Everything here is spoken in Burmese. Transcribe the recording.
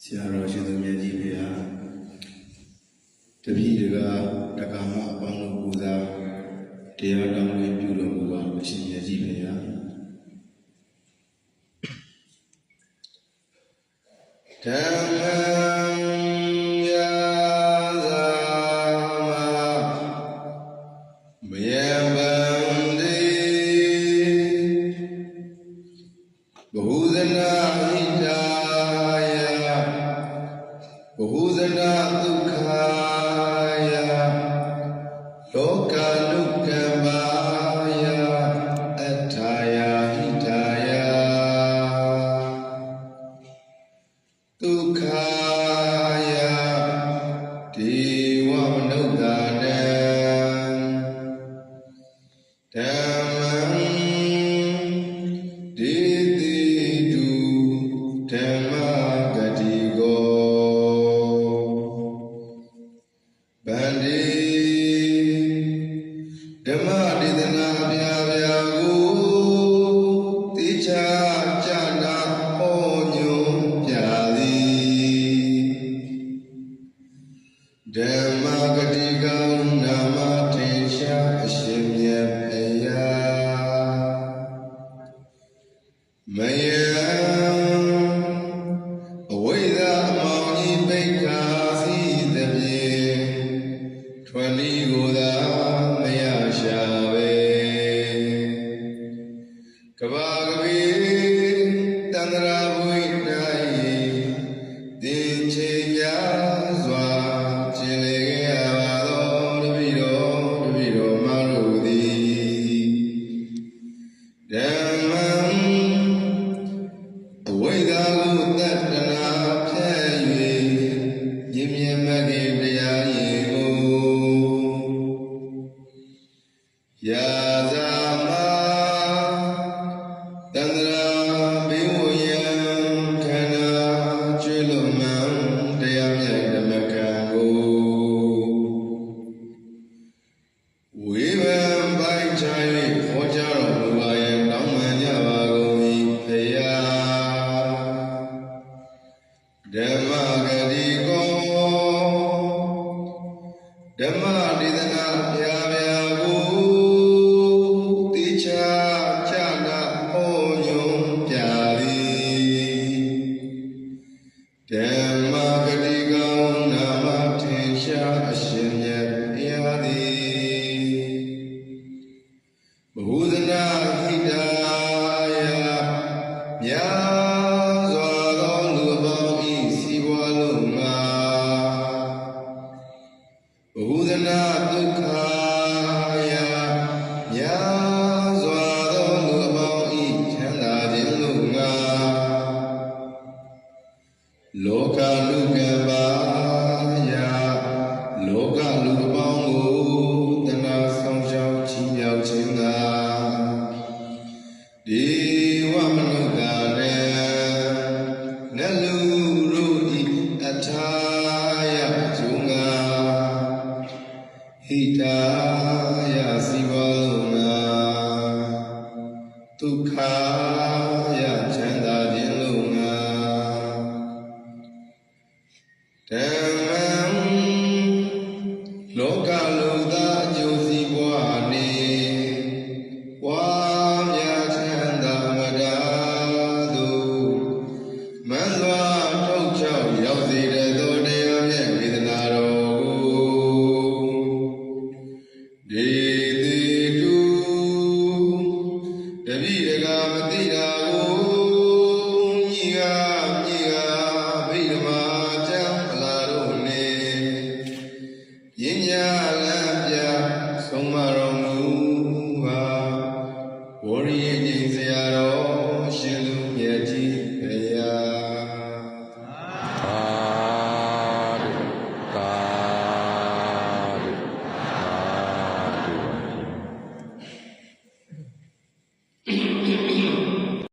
ဆရာတော်ရှင်သူမြတ်ကြီးဖေဟာတပည့်တွေကတက္ကမအပေါင်းတို့ပူဇော်တရားတော်လေးပြုတော်မူပါအရှင်မြတ်ကြီးဖေဟာဓမ္မယာဇာမယံဗန္တိဘဟုဇနာဟိတာဘဟုဇနာဒုက္ခယလောကနုကမ္မာယအထာယဟိတာယဒုက္ခယဒေဝမနုဿာနံဓမ္မံဒေတိတုဓမ္မဂတိကောဗန္တိဓမ္မဒေသနာအပြာပြာကိုတိချာကြနာဟောညွှန်ပြသည်ဓမ္မဂတိကောနာမထေရှားအရှင်မြတ်ဘုရားမယံအဝိဇ္ဇာအမောင်ကြီးပိဋကစီသဖြင့်ထွန်ဒီကိုသာမရရှာပဲကဘာကပိတန္တရာဝိ၌သင်္ချေများစွာခြေလေခဲ့ရပါသောတပည့်တော်မတို့သည်ဓမ္မံအဝိဇ္ဇာကိုတတ္တနာဖြဲ့၍မြင်မြင်မဂ္ဂင်တရားရင်ကိုယာဇာမတန္တရာဘေဝယံခန္ဓာကျွေးလွန်မှန်တရားမြတ်ဓမ္မကံကိုဝေဘံပိုင်ချ၍ဟောကြားတော်မူပါရဲ့တောင်းပန်ကြပါကုန်၏ဖယားဓမ္မဂတိကောဓမ္မဒေသနာပြာပြာကိုတိချာချနာဟောညွှန်ပြသည်ဓမ္မဂတိကောနာမထေရှားအရှင်မြတ်ဘုရားသည်ဘဟုဇနာဟိတာယများစွာသောလူပေါင်းဤစီးပွားလုံးငါဘဟုဇနာဒုက္ခယများစွာသောလူပေါင်းဤချမ်းသာခြင်းလုံးငါလောကလူကမ္ဘာယလောကလူပေါင်းကိုတဏှာဆောင်ရှောက်ချီးမြှောက်ခြင်းသာဒေဝမနုဿာနံနတ်လူတို့ဤအထာယကျုံငါဟိတာယစီဝလုံးငါဒုက္ခယချမ်းသာခြင်းလုံးငါဓမ္မံလောကလူသားအကျိုးစီးပွားနေဝါမြာချမ်းသာမတာသို့မန်စွာထုတ်ချောက်ရောက်စေတဲ့သောတရားမြတ်ဝေဒနာတော်ကိုဒေတိတုတပည့်တကာမသိတာကိုညီကဗိဓမာကျမ်းဖလာတို့နှင့်ပညာလမ်းပြဆုံးမတော်မူ